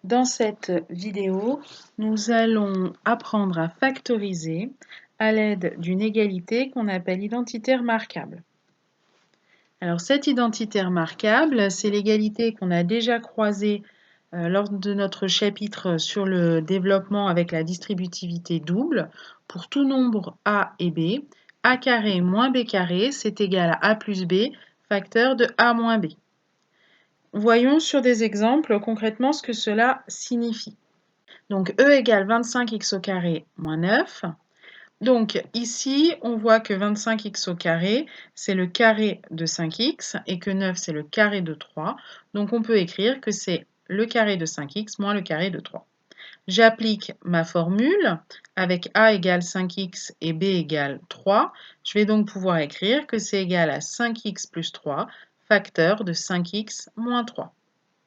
Dans cette vidéo, nous allons apprendre à factoriser à l'aide d'une égalité qu'on appelle identité remarquable. Alors cette identité remarquable, c'est l'égalité qu'on a déjà croisée lors de notre chapitre sur le développement avec la distributivité double. Pour tout nombre a et b, a carré moins b carré, c'est égal à a plus b, facteur de a moins b. Voyons sur des exemples concrètement ce que cela signifie. Donc E égale 25x au carré moins 9. Donc ici, on voit que 25x au carré, c'est le carré de 5x et que 9, c'est le carré de 3. Donc on peut écrire que c'est le carré de 5x moins le carré de 3. J'applique ma formule avec a égale 5x et b égale 3. Je vais donc pouvoir écrire que c'est égal à 5x plus 3, facteur de 5x moins 3.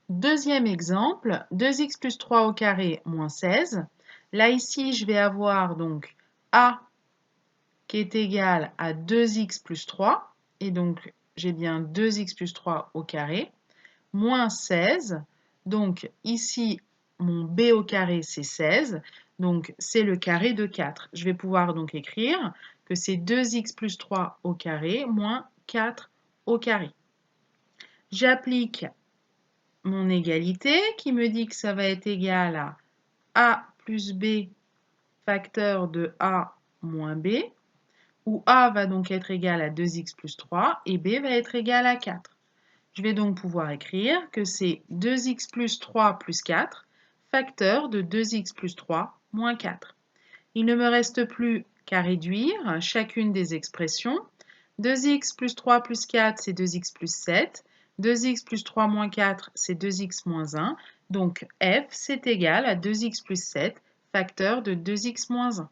Deuxième exemple, 2x plus 3 au carré moins 16. Là, ici, je vais avoir donc a qui est égal à 2x plus 3. Et donc, j'ai bien 2x plus 3 au carré, moins 16. Donc, ici, mon b au carré, c'est 16. Donc, c'est le carré de 4. Je vais pouvoir donc écrire que c'est 2x plus 3 au carré moins 4 au carré. J'applique mon égalité qui me dit que ça va être égal à a plus b facteur de a moins b, où a va donc être égal à 2x plus 3 et b va être égal à 4. Je vais donc pouvoir écrire que c'est 2x plus 3 plus 4, facteur de 2x plus 3 moins 4. Il ne me reste plus qu'à réduire chacune des expressions. 2x plus 3 plus 4, c'est 2x plus 7. 2x plus 3 moins 4, c'est 2x moins 1. Donc f, c'est égal à 2x plus 7, facteur de 2x moins 1.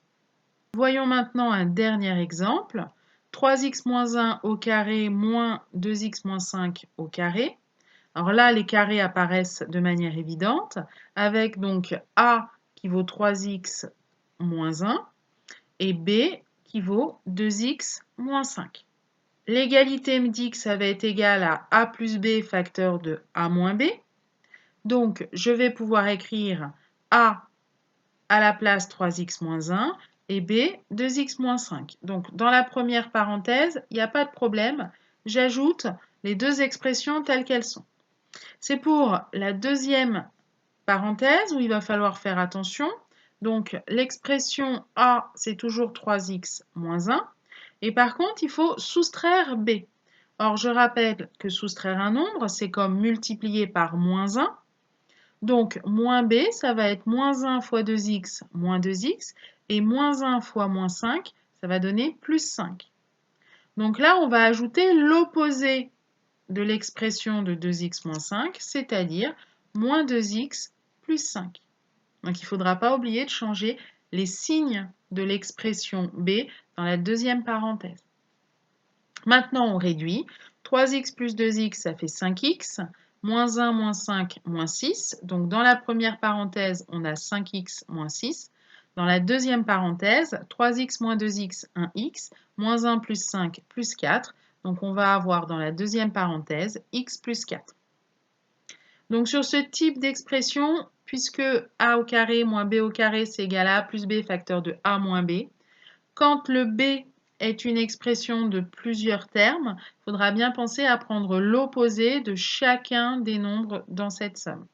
Voyons maintenant un dernier exemple. 3x moins 1 au carré moins 2x moins 5 au carré. Alors là, les carrés apparaissent de manière évidente, avec donc a qui vaut 3x moins 1 et b qui vaut 2x moins 5. L'égalité me dit que ça va être égal à a plus b facteur de a moins b. Donc, je vais pouvoir écrire a à la place 3x moins 1 et b 2x moins 5. Donc, dans la première parenthèse, il n'y a pas de problème. J'ajoute les deux expressions telles qu'elles sont. C'est pour la deuxième parenthèse où il va falloir faire attention. Donc, l'expression a, c'est toujours 3x moins 1. Et par contre, il faut soustraire b. Or, je rappelle que soustraire un nombre, c'est comme multiplier par moins 1. Donc, moins b, ça va être moins 1 fois 2x moins 2x. Et moins 1 fois moins 5, ça va donner plus 5. Donc là, on va ajouter l'opposé de l'expression de 2x moins 5, c'est-à-dire moins 2x plus 5. Donc il ne faudra pas oublier de changer les signes de l'expression b dans la deuxième parenthèse. Maintenant, on réduit. 3x plus 2x, ça fait 5x. Moins 1, moins 5, moins 6. Donc dans la première parenthèse, on a 5x moins 6. Dans la deuxième parenthèse, 3x moins 2x, 1x. Moins 1 plus 5 plus 4. Donc on va avoir dans la deuxième parenthèse x plus 4. Donc sur ce type d'expression, puisque a au carré moins b au carré, c'est égal à a plus b facteur de a moins b, quand le b est une expression de plusieurs termes, il faudra bien penser à prendre l'opposé de chacun des nombres dans cette somme.